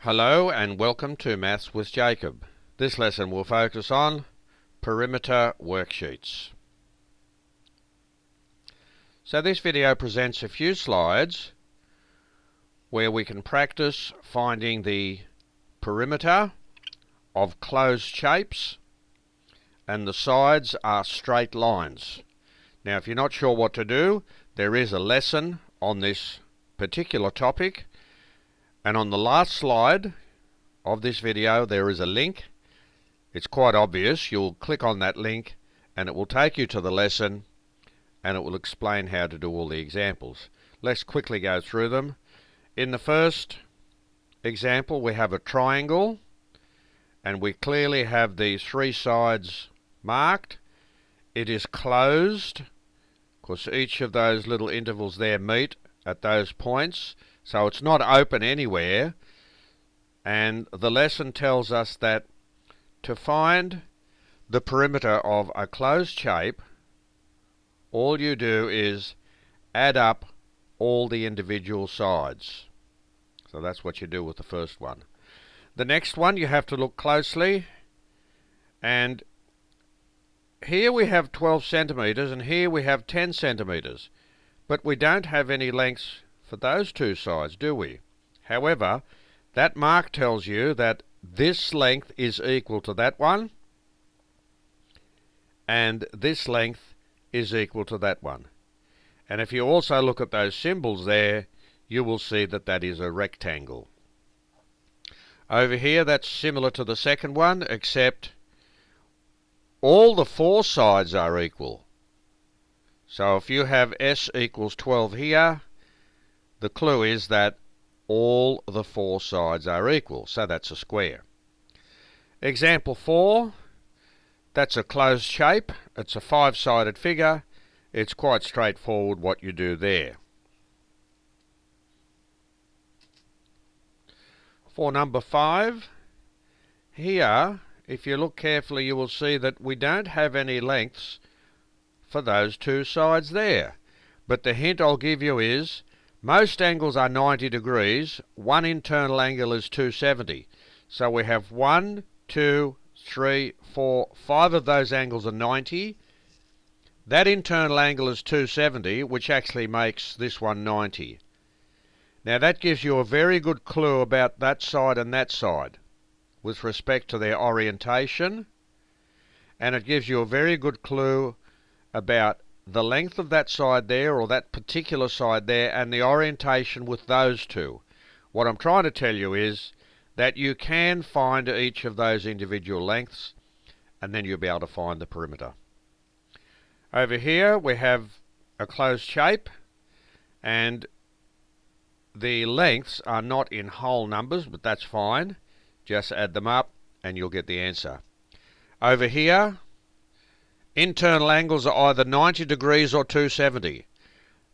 Hello and welcome to Maths with Jacob. This lesson will focus on perimeter worksheets. So this video presents a few slides where we can practice finding the perimeter of closed shapes, and the sides are straight lines. Now, if you're not sure what to do, there is a lesson on this particular topic. And on the last slide of this video there is a link. It's quite obvious. You'll click on that link and it will take you to the lesson and it will explain how to do all the examples. Let's quickly go through them. In the first example we have a triangle and we clearly have the three sides marked. It is closed because each of those little intervals there meet at those points. So it's not open anywhere, and the lesson tells us that to find the perimeter of a closed shape, all you do is add up all the individual sides. So that's what you do with the first one. The next one you have to look closely, and here we have 12 centimeters and here we have 10 centimeters, but we don't have any lengths for those two sides, do we? However, that mark tells you that this length is equal to that one, and this length is equal to that one. And if you also look at those symbols there, you will see that that is a rectangle. Over here, that's similar to the second one, except all the four sides are equal. So if you have S equals 12 here, the clue is that all the four sides are equal, so that's a square. Example 4, that's a closed shape. It's a five-sided figure. It's quite straightforward what you do there. For number 5, here, if you look carefully, you will see that we don't have any lengths for those two sides there. But the hint I'll give you is most angles are 90 degrees. One internal angle is 270. So we have 1, 2, 3, 4, 5 of those angles are 90. That internal angle is 270, which actually makes this one 90. Now that gives you a very good clue about that side and that side with respect to their orientation, and it gives you a very good clue about the length of that side there, or that particular side there, and the orientation with those two. What I'm trying to tell you is that you can find each of those individual lengths, and then you'll be able to find the perimeter. Over here we have a closed shape, and the lengths are not in whole numbers, but that's fine. Just add them up and you'll get the answer. Over here, internal angles are either 90 degrees or 270.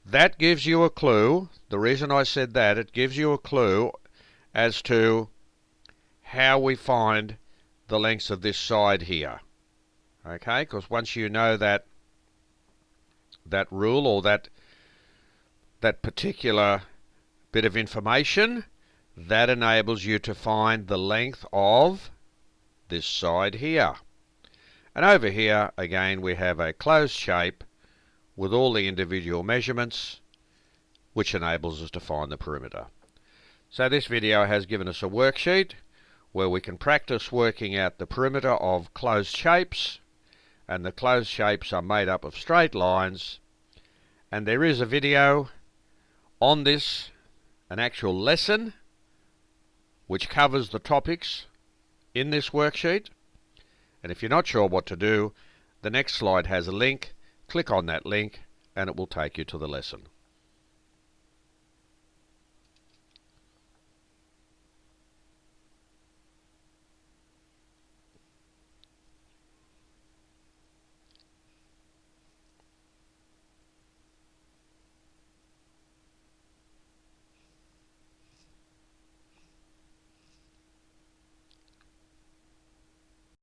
That gives you a clue. The reason I said that, it gives you a clue as to how we find the lengths of this side here. Okay, because once you know that rule, or that particular bit of information, that enables you to find the length of this side here. And over here, again, we have a closed shape with all the individual measurements, which enables us to find the perimeter. So this video has given us a worksheet where we can practice working out the perimeter of closed shapes, and the closed shapes are made up of straight lines. And there is a video on this, an actual lesson, which covers the topics in this worksheet. And if you're not sure what to do, the next slide has a link. Click on that link and it will take you to the lesson.